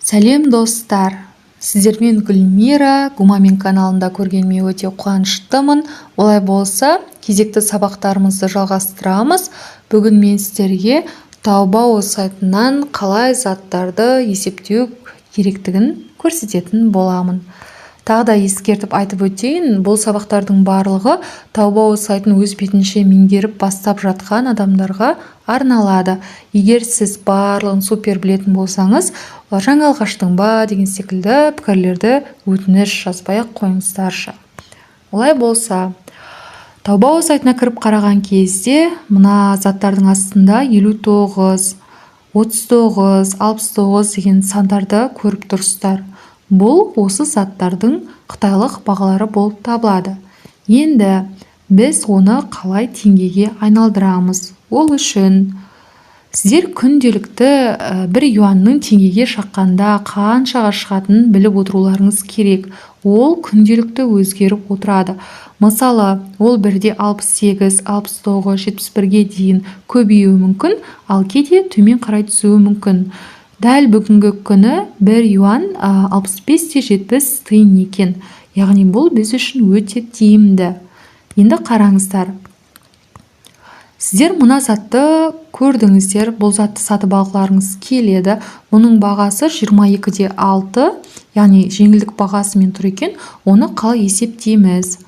Сәлем достар, сіздермен Гүлмира Гумамин каналында көргеніме өте қуаныштымын. Олай болса, кезекті сабақтарымызды жалғастырамыз. Бүгін мен сіздерге Taobao сайтынан қалай заттарды есептеу керектігін көрсететін боламын. Тағы да ескертіп айтып өтейін, бұл сабақтардың барлығы Taobao сайтын өз бетінше меңгеріп бастап жатқан адамдарға арналады. Егер сіз барлығын супер білетін болсаңыз, жаңалғаштың ба деген секілді пікірлерді өтініш жазбай-ақ қойыңыздаршы. Олай болса, Taobao сайтына кіріп қараған кезде мына заттардың астында 59, 39, 69 деген сандарды көріп тұрсыздар. Бұл осы заттардың қытайлық бағалары болып табылады. Енді біз оны қалай теңгеге айналдырамыз? Ол үшін сіздер күнделікті бір юанның теңгеге шаққанда қаншаға шығатынын біліп отыруларыңыз керек. Ол күнделікті өзгеріп отырады. Мысалы, ол бірде 68, 69, 71-ге дейін көбеюі мүмкін, ал кейде төмен қарай түсуі мүмкін. Дәл бүгінгі күні 1 юан 65-70 тиын екен. Яғни бұл біз үшін өте тиімді. Енді қараңыздар. Сіздер мұна затты көрдіңіздер, бұл затты сатып алғыларыңыз келеді. Оның бағасы 22-де 6, яғни жеңілдік бағасымен тұр екен. Оны қалай есептейміз?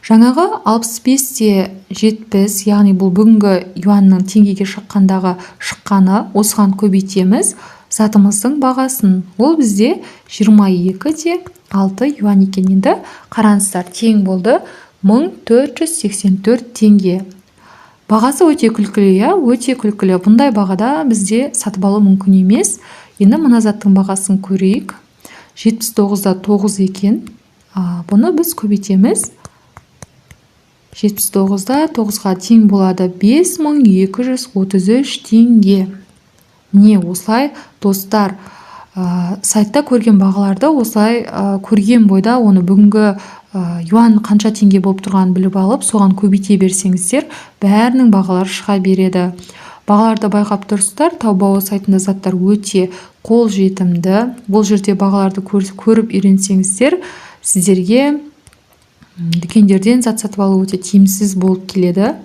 Жаңағы 65-те 70, яғни бұл бүгінгі юанның теңгеге шаққандағы шыққаны, осыған көбейтеміз затымыздың бағасын. Ол бізде 22-де 6 юан екен. Енді қараңыздар, тең болды 1484 теңге. Бағасы өте күлкілі, өте күлкілі. Бұндай бағада бізде сатып алу мүмкін емес. Енді мына заттың бағасын көрейік. 79-да 9 екен. Бұны біз көбейтеміз. 79-да 9-ға тең болады 5233 теңге. Міне осылай достар, сайтта көрген бағаларды осылай көрген бойда оны бүгінгі юан қанша теңге болып тұрғанын біліп алып, соған көбейте берсеңіздер, бәрінің бағалары шыға береді. Бағаларды байқап тұрсыздар, Taobao сайтында заттар өте қолжетімді. Бұл жерде бағаларды көріп үйренсеңіздер, сіздерге дүкендерден зат сатып алу өте тиімсіз болып келеді.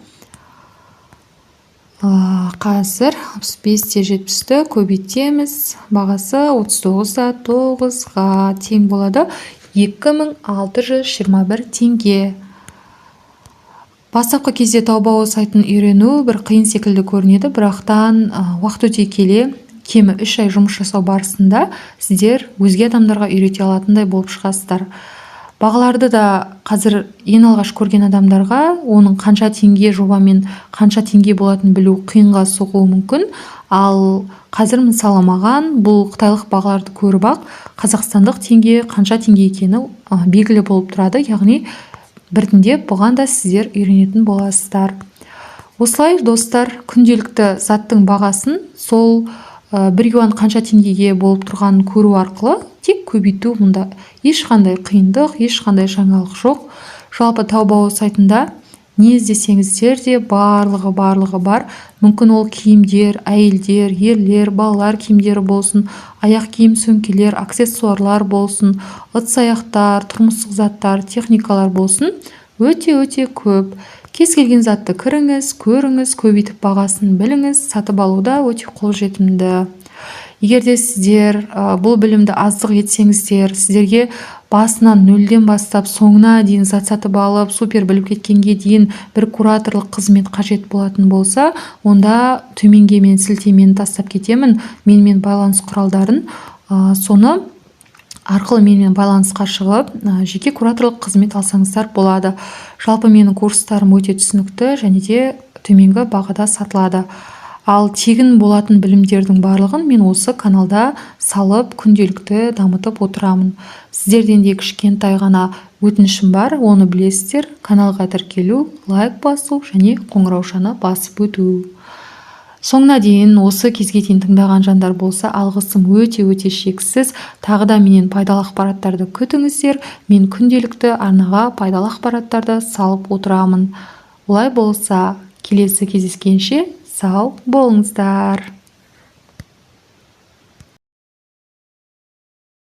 Қазір 65-те 70-ті көбейтеміз. Бағасы 39-да 9-ға тең болады 2621 теңге. Бастапқы кезде Taobao сайтын үйрену бір қиын секілді көрінеді, бірақтан уақыт өте келе, кемі 3 ай жұмыс жасау барысында сіздер өзге адамдарға үйрете алатындай болып шығасыздар. Бағаларды да қазір ең алғаш көрген адамдарға оның қанша теңге жобамен қанша теңге болатын білу қиынға соғуы мүмкін. Ал қазір мысалы маған бұл қытайлық бағаларды көріп ақ қазақстандық теңге қанша теңге екені белгілі болып тұрады. Яғни біртіндеп бұған да сіздер үйренетін боласыздар. Осылай достар, күнделікті заттың бағасын сол 1 юан қанша теңгеге болып тұрғанын көру арқылы тек көбейту, мұнда ешқандай қиындық, ешқандай жаңалық жоқ. Жалпы Taobao сайтында не іздесеңіздер де барлығы бар. Мүмкін ол киімдер, әйелдер, ерлер, балалар киімдері болсын, аяқ киім сөмкелер, аксессуарлар болсын, ыдыс-аяқтар, тұрмыстық заттар, техникалар болсын, өте көп. Кез келген затты кіріңіз, көріңіз, көбейтіп бағасын біліңіз, сатып алуда өте қолжетімді. Егерде сіздер бұл білімді аздық етсеңіздер, сіздерге басынан нөлден бастап соңына дейін зат сатып алып, супер біліп кеткенге дейін бір кураторлық қызмет қажет болатын болса, онда төменге мен сілтемені тастап кетемін. Менімен байланыс құралдарын, соны арқылы менімен байланысқа шығып, жеке кураторлық қызмет алсаңыздар болады. Жалпы менің курстарым өте түсінікті және де төменгі бағада сатылады. Ал тегін болатын білімдердің барлығын мен осы каналда салып күнделікті дамытып отырамын. Сіздерден де кішкентай ғана өтінішім бар, оны білесіздер. Каналға тіркелу, лайк басу және қоңыраушаны басып өту. Соңына дейін осы кезге дейін тыңдаған жандар болса, алғысым өте шексіз. Тағы да менен пайдалы ақпараттарды күтіңіздер. Мен күнделікті арнаға пайдалы ақпараттарды салып отырамын. Олай болса, келесі кездескенше сау болыңыздар.